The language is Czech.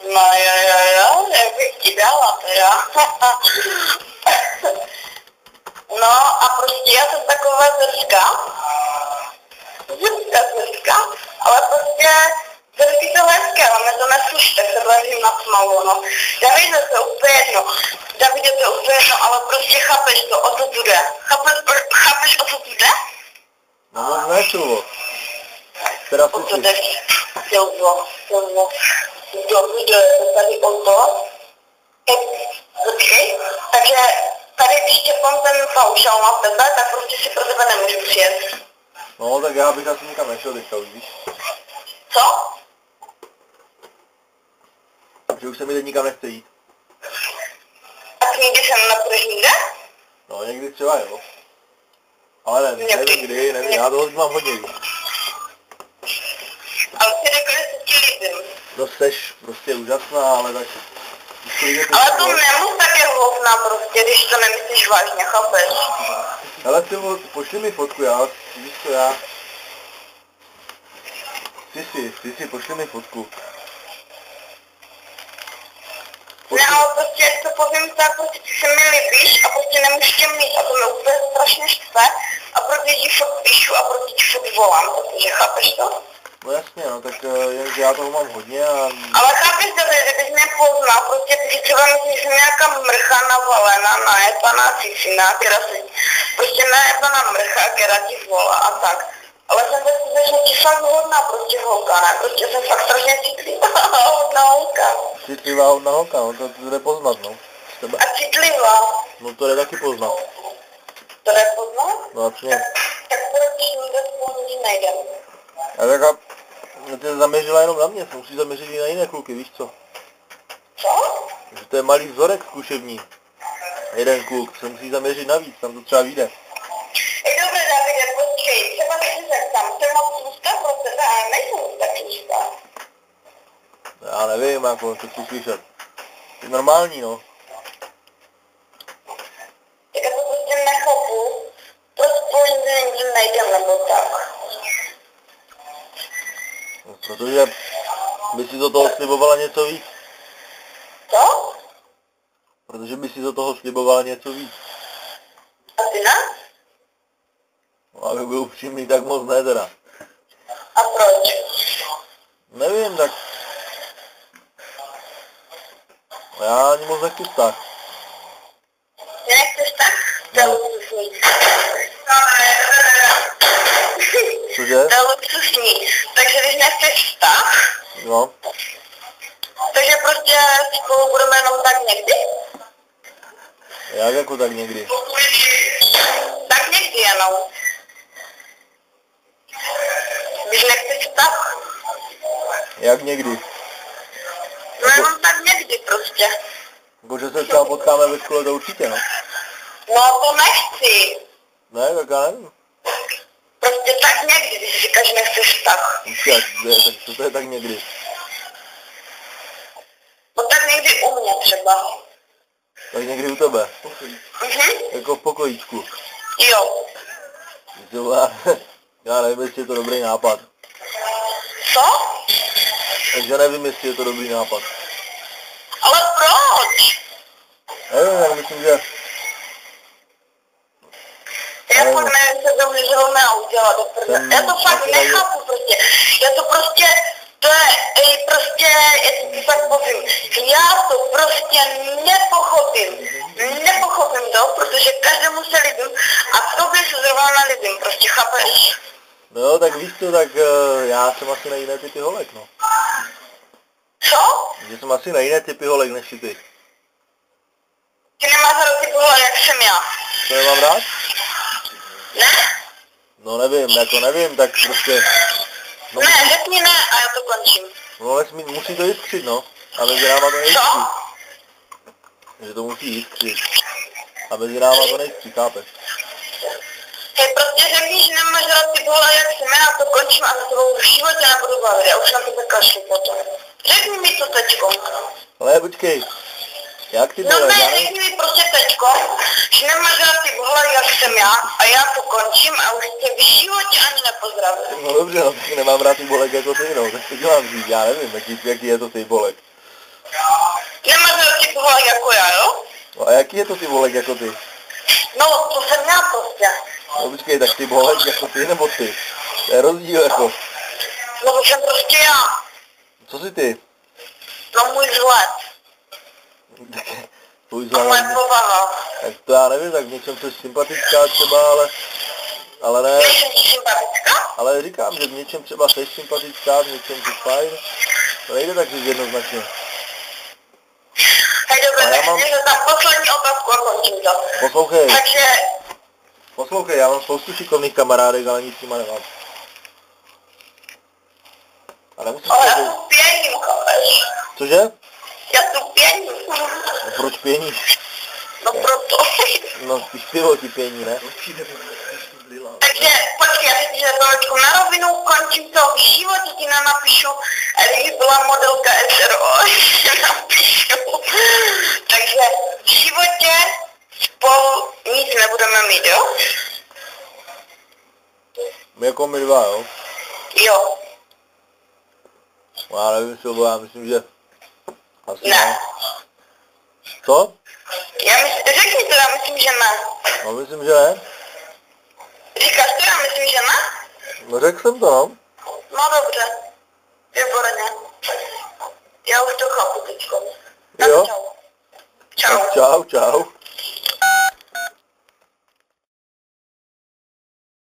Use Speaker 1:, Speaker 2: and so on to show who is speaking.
Speaker 1: No jo, jak bych ti dala teda. No a prostě já jsem taková zrska, ale prostě zrsky jsou hezké, ale mě to nesluší, tak se ležím na smalu, no. Davide, to je úplně jedno, ale prostě chápeš to, o to tu jde. Chápeš, o co tu jde?
Speaker 2: No moc nečulo. Teda
Speaker 1: o to jde, Silvo, jde tady o to. Počkej, takže tady když tě ten paušal na tebe, tak prostě si pro tebe nemůžu přijet.
Speaker 2: No tak já bych asi nikam nešel teďka, už víš?
Speaker 1: Co?
Speaker 2: Že už se mi teď nikam nechce jít.
Speaker 1: A ty nikdy se nepůjdeš nikde?
Speaker 2: No někdy třeba jo. Ale nevím kdy, nevím, já toho mám hodně víc.
Speaker 1: Ale ty řekl, že se ti líbím.
Speaker 2: No seš prostě úžasná, ale tak...
Speaker 1: Ale to nemus také hovna prostě, když to nemyslíš vážně, chápeš?
Speaker 2: Ale ty pošli mi fotku, já, víš co já... Ty si, pošli mi fotku.
Speaker 1: Ne, ale prostě, jak to povím, tak prostě ty se mi líbíš a prostě nemůžeš tě mít a to mě úplně strašně štve a proto ti furt píšu a proto ti furt volám, protože chápeš to?
Speaker 2: No jasně, no, tak jenže já toho mám hodně a...
Speaker 1: Ale chápeš to, že kdybys mě poznal, prostě ty si třeba myslíš, že jsem nějaká mrcha navalená, najebaná cicina, která si... Prostě najebaná mrcha, která ti volá a tak. Ale jsem ve skutečnosti fakt hodná prostě holka, ne? Prostě jsem fakt strašně citlivá hodná holka.
Speaker 2: Citlivá hodná holka, no to jde poznat, no.
Speaker 1: A citlivá.
Speaker 2: No to jde taky poznat.
Speaker 1: To jde poznat?
Speaker 2: No jasně.
Speaker 1: Tak proč nikde spolu nic nejdem?
Speaker 2: A tak ty zaměřila jenom na mě, musí zaměřit i na jiné kluky, víš co?
Speaker 1: Co?
Speaker 2: Že to je malý vzorek zkušební. Jeden kluk se musí zaměřit navíc, tam to třeba vyjde.
Speaker 1: Dobře, Davide, počkej, třeba si zeptám, jsem moc tlustá pro tebe, ale nejsem tak tlustá.
Speaker 2: Já nevím, jako to chci slyšet. To je normální, no.
Speaker 1: Tak já to prostě nechápu, proč spolu nikdy nejdem, nebo tak.
Speaker 2: No, protože by si do toho slibovala něco víc.
Speaker 1: Co?
Speaker 2: Protože by si do toho slibovala něco víc.
Speaker 1: A ty ne?
Speaker 2: No, abych byl upřímný, tak moc ne teda.
Speaker 1: A proč?
Speaker 2: Nevím, tak... Já ani moc nechci vztah.
Speaker 1: Ty nechceš tak? To je luxusní.
Speaker 2: Cože?
Speaker 1: To je luxusní. Takže když nechceš vztah,
Speaker 2: No.
Speaker 1: takže prostě spolu budeme jenom tak někdy?
Speaker 2: Jak jako tak někdy?
Speaker 1: Tak někdy jenom. Když nechceš vztah.
Speaker 2: Jak někdy?
Speaker 1: No jenom tak někdy prostě.
Speaker 2: Jako, že se třeba potkáme ve škole, to určitě, no.
Speaker 1: No to nechci.
Speaker 2: Ne, tak já nevím.
Speaker 1: Prostě tak někdy, když říkáš, že nechceš vztah.
Speaker 2: Tak to je tak někdy.
Speaker 1: No tak někdy u mě třeba.
Speaker 2: Tak někdy u tebe. Jako v pokojíčku.
Speaker 1: Jo.
Speaker 2: Já nevím, jestli je to dobrý nápad.
Speaker 1: Co?
Speaker 2: Takže nevím, jestli je to dobrý nápad.
Speaker 1: Ale proč?
Speaker 2: Nevím, já myslím, že...
Speaker 1: Já fakt nevím, co to můžu udělat. Já to fakt nechápu prostě. Já to prostě, to je prostě, já ti fakt povím, já to prostě nepochopím to, protože každému se líbím a tobě se zrovna nelíbím, prostě chápeš?
Speaker 2: No tak víš co, tak já jsem asi na jiné typy holek, no.
Speaker 1: Co?
Speaker 2: Že jsem asi na jiné typy holek než ty.
Speaker 1: Ty nemáš rád ty pohled, jak jsem já.
Speaker 2: To nemám rád?
Speaker 1: Ne?
Speaker 2: No nevím, jako nevím, tak prostě... No,
Speaker 1: Ne, řekni ne a já to končím.
Speaker 2: No ale musí to jiskřit, no. A mezi náma to nejistří.
Speaker 1: Co?
Speaker 2: Že to musí jiskřit. A mezi náma to nejistří, chápeš?
Speaker 1: Ty prostě řekni, že nemáš rád ty pohled, jak jsem já, to končím a za tebou v životě nebudu bavit, já už na tebe kašlu potom. Řekni mi to teďko.
Speaker 2: Ale počkej. Jak ty
Speaker 1: No
Speaker 2: vole,
Speaker 1: ne, řekni mi prostě teďko, že nemáš rád ty pohled, jak jsem já a já to končím a už tě v životě ani nepozdravím.
Speaker 2: No dobře, no tak nemám rád ty bolek jako ty, no, tak to dělám říct, já nevím, jaký je to ty bolek.
Speaker 1: Nemáš velký volek jako já, jo?
Speaker 2: No a jaký je to ty volek jako ty?
Speaker 1: No, to jsem já prostě.
Speaker 2: No počkej, tak ty volek jako ty nebo ty? To je rozdíl jako.
Speaker 1: No to jsem prostě já.
Speaker 2: Co jsi ty?
Speaker 1: No můj vzhled.
Speaker 2: Tvůj
Speaker 1: A moje povaha.
Speaker 2: Tak to já nevím, tak v něčem jsi sympatická třeba, ale ne.
Speaker 1: Nejsem ti sympatická?
Speaker 2: Ale říkám, že v něčem třeba jsi sympatická, v něčem jsi fajn. To nejde tak říct jednoznačně.
Speaker 1: Hej, dobře,
Speaker 2: A já
Speaker 1: tak
Speaker 2: mám-
Speaker 1: si tam poslední otázku a končím to.
Speaker 2: Poslouchej,
Speaker 1: Takže,
Speaker 2: já mám spoustu šikovných kamarádek, ale nic s nima nemám. A nemusíš
Speaker 1: ale já
Speaker 2: to
Speaker 1: tu pěním, chápeš?
Speaker 2: Cože?
Speaker 1: Já tu pěním.
Speaker 2: No proč pěníš?
Speaker 1: No proto.
Speaker 2: No spíš pivo ti pění, ne?
Speaker 1: Takže, počkej, já si to na rovinu, končím to, v životě ti nenapíšu, a kdyby byla modelka SRO, napíšu. Takže v životě spolu nic nebudeme mít, jo?
Speaker 2: My jako my dva, jo?
Speaker 1: Jo.
Speaker 2: No, já nevím, co já myslím, že asi
Speaker 1: Ne.
Speaker 2: Co?
Speaker 1: Řekni to, já myslím, že ne.
Speaker 2: No myslím, že ne.
Speaker 1: Říkáš to, já myslím, že ne?
Speaker 2: No řekl jsem to, no.
Speaker 1: No dobře. Výborně. Já už to chápu teďko.
Speaker 2: Jo.
Speaker 1: Čau. Čau.
Speaker 2: Čau, čau.